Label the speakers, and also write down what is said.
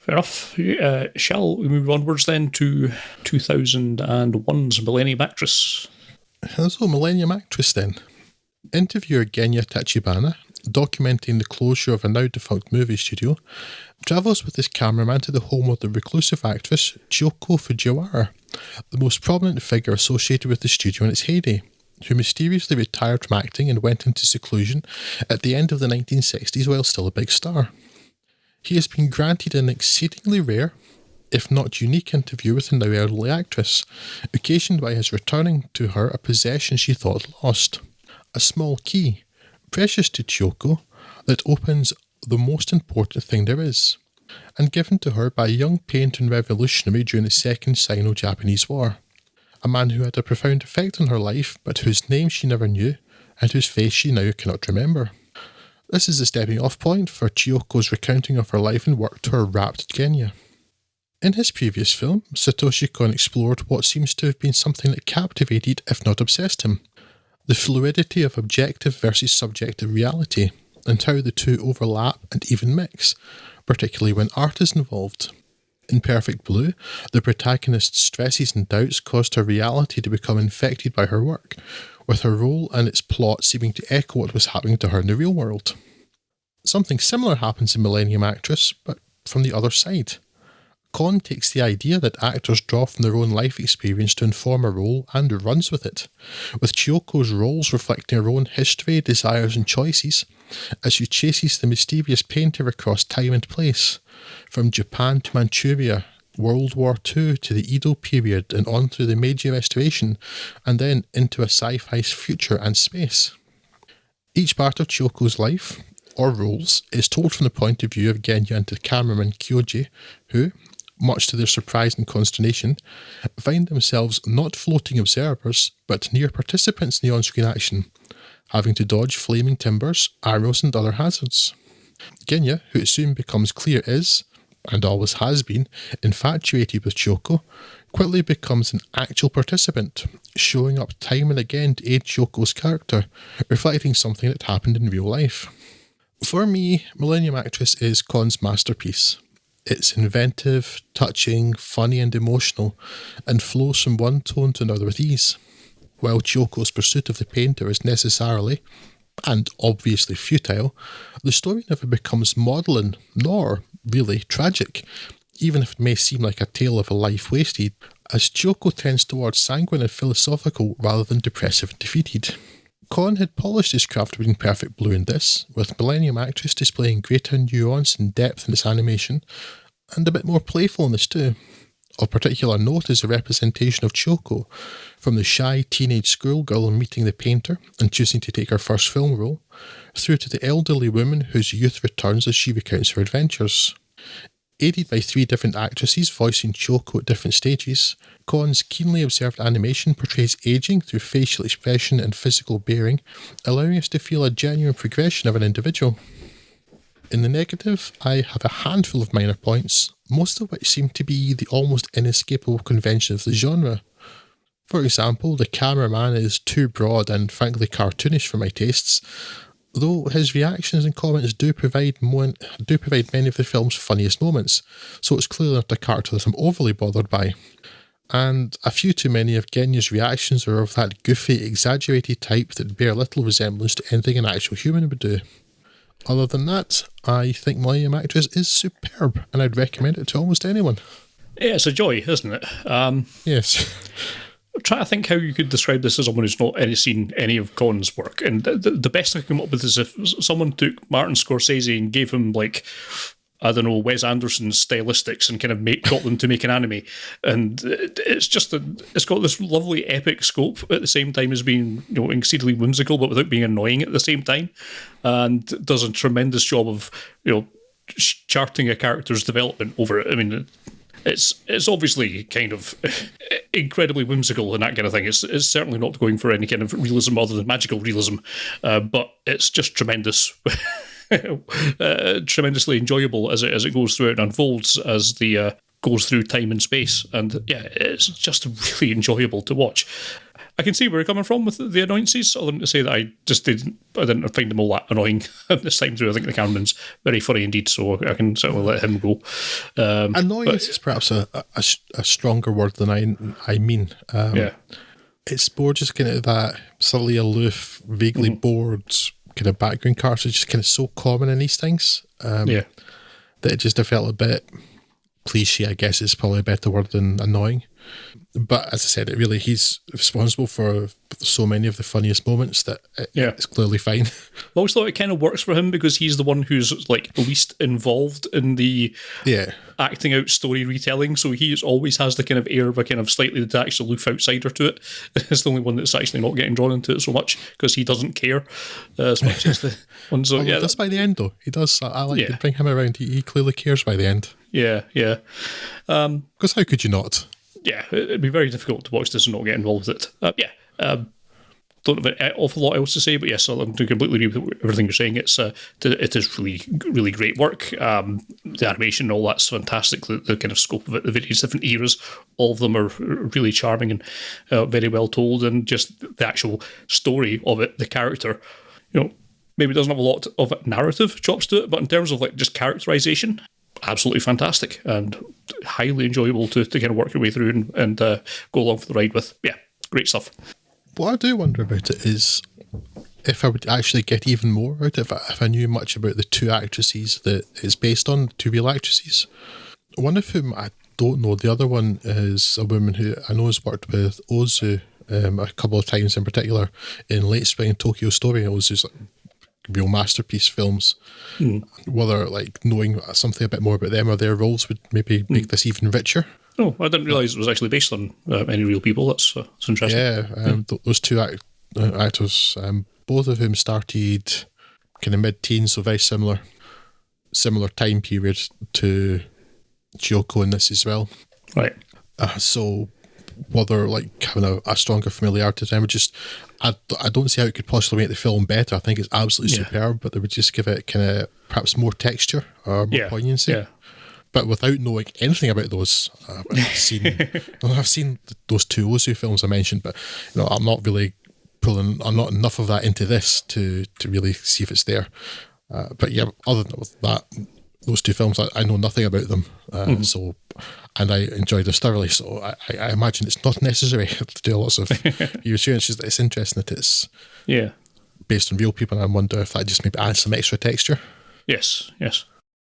Speaker 1: Fair enough. Shall we move onwards then to 2001's Millennium Actress?
Speaker 2: So, Millennium Actress then. Interviewer Genya Tachibana, documenting the closure of a now-defunct movie studio, travels with his cameraman to the home of the reclusive actress Chiyoko Fujiwara, the most prominent figure associated with the studio in its heyday, who mysteriously retired from acting and went into seclusion at the end of the 1960s while still a big star. He has been granted an exceedingly rare, if not unique, interview with the now elderly actress, occasioned by his returning to her a possession she thought lost. A small key, precious to Chiyoko, that opens the most important thing there is, and given to her by a young painter and revolutionary during the Second Sino-Japanese War. A man who had a profound effect on her life, but whose name she never knew, and whose face she now cannot remember. This is the stepping off point for Chiyoko's recounting of her life and work to her rapt Genya. In his previous film, Satoshi Kon explored what seems to have been something that captivated, if not obsessed him: the fluidity of objective versus subjective reality, and how the two overlap and even mix, particularly when art is involved. In Perfect Blue, the protagonist's stresses and doubts caused her reality to become infected by her work, with her role and its plot seeming to echo what was happening to her in the real world. Something similar happens in Millennium Actress, but from the other side. Kon takes the idea that actors draw from their own life experience to inform a role and runs with it, with Chiyoko's roles reflecting her own history, desires and choices, as she chases the mysterious painter across time and place, from Japan to Manchuria, World War II to the Edo period and on through the Meiji Restoration, and then into a sci-fi future and space. Each part of Chiyoko's life, or roles, is told from the point of view of Genya and the cameraman Kyoji, who, much to their surprise and consternation, find themselves not floating observers, but near participants in the on-screen action, having to dodge flaming timbers, arrows and other hazards. Genya, who it soon becomes clear is, and always has been, infatuated with Chiyoko, quickly becomes an actual participant, showing up time and again to aid Chiyoko's character, reflecting something that happened in real life. For me, Millennium Actress is Kon's masterpiece. It's inventive, touching, funny and emotional, and flows from one tone to another with ease. While Chiyoko's pursuit of the painter is necessarily, and obviously futile, the story never becomes maudlin, nor, really, tragic, even if it may seem like a tale of a life wasted, as Chiyoko tends towards sanguine and philosophical rather than depressive and defeated. Kon had polished his craft with Perfect Blue in this, with Millennium Actress displaying greater nuance and depth in its animation, and a bit more playfulness too. Of particular note is the representation of Chiyoko, from the shy teenage schoolgirl meeting the painter and choosing to take her first film role, through to the elderly woman whose youth returns as she recounts her adventures. Aided by 3 different actresses voicing Chiyoko at different stages, Kon's keenly observed animation portrays aging through facial expression and physical bearing, allowing us to feel a genuine progression of an individual. In the negative, I have a handful of minor points, most of which seem to be the almost inescapable convention of the genre. For example, the cameraman is too broad and frankly cartoonish for my tastes, though his reactions and comments do provide many of the film's funniest moments, so it's clearly not a character that I'm overly bothered by. And a few too many of Genya's reactions are of that goofy, exaggerated type that bear little resemblance to anything an actual human would do. Other than that, I think Millennium Actress is superb, and I'd recommend it to almost anyone.
Speaker 1: Yeah, it's a joy, isn't it?
Speaker 2: Yes.
Speaker 1: I'm trying to think how you could describe this as someone who's not seen any of Kon's work. And the best I can come up with is if someone took Martin Scorsese and gave him, like, I don't know, Wes Anderson's stylistics and kind of got them to make an anime. And it's just it's got this lovely epic scope at the same time as being, exceedingly whimsical, but without being annoying at the same time. And does a tremendous job of, charting a character's development over it. I mean, it's obviously kind of incredibly whimsical and that kind of thing. It's certainly not going for any kind of realism other than magical realism, but it's just tremendous. Tremendously enjoyable as it goes through and unfolds as the goes through time and space, and yeah, it's just really enjoyable to watch. I can see where you're coming from with the annoyances, other than to say that I didn't find them all that annoying this time through. I think the cameraman's very funny indeed, so I can certainly let him go.
Speaker 2: Annoyance is perhaps a stronger word than I mean.
Speaker 1: Yeah.
Speaker 2: It's more just kind of that slightly aloof, vaguely bored kind of background character, just kind of so common in these things. That it just felt a bit cliche, I guess is probably a better word than annoying. But as I said, he's responsible for so many of the funniest moments that it's clearly fine.
Speaker 1: I always thought it kind of works for him because he's the one who's like least involved in the acting out story retelling, so he always has the kind of air of a kind of slightly detached, aloof outsider to it. It's the only one that's actually not getting drawn into it so much because he doesn't care as much as the one. So
Speaker 2: that's by the end though. He does. I like to bring him around. He clearly cares by the end.
Speaker 1: Yeah.
Speaker 2: Because how could you not?
Speaker 1: Yeah, it'd be very difficult to watch this and not get involved with it. Don't have an awful lot else to say, but yes, I'm to completely agree with everything you're saying. It is really, really great work. The animation and all that's fantastic. The kind of scope of it, the various different eras, all of them are really charming and very well told. And just the actual story of it, the character, maybe doesn't have a lot of narrative chops to it, but in terms of like just characterization, absolutely fantastic and highly enjoyable to kind of work your way through and go along for the ride with. Yeah, great stuff.
Speaker 2: What I do wonder about it is if I would actually get even more out of it if I knew much about the two actresses that it's based on, two real actresses. One of whom I don't know, the other one is a woman who I know has worked with Ozu a couple of times in particular in Late Spring and Tokyo Story. Ozu's real masterpiece films. Whether like knowing something a bit more about them or their roles would maybe make this even richer.
Speaker 1: Oh, I didn't realise it was actually based on any real people. That's interesting.
Speaker 2: Yeah, those two actors, both of whom started kind of mid-teens, so very similar time period to Chiyoko in this as well.
Speaker 1: Right.
Speaker 2: So whether like having a stronger familiarity to them would just, I don't see how it could possibly make the film better. I think it's absolutely superb, but they would just give it kind of perhaps more texture or more poignancy. Yeah. But without knowing anything about those, I've seen those two Ozu films I mentioned, but I'm not enough of that into this to really see if it's there. But yeah, other than that, those two films, I know nothing about them. And I enjoyed this thoroughly. So I imagine it's not necessary to do lots of research. It's just that it's interesting that it's based on real people, and I wonder if that just maybe adds some extra texture.
Speaker 1: Yes.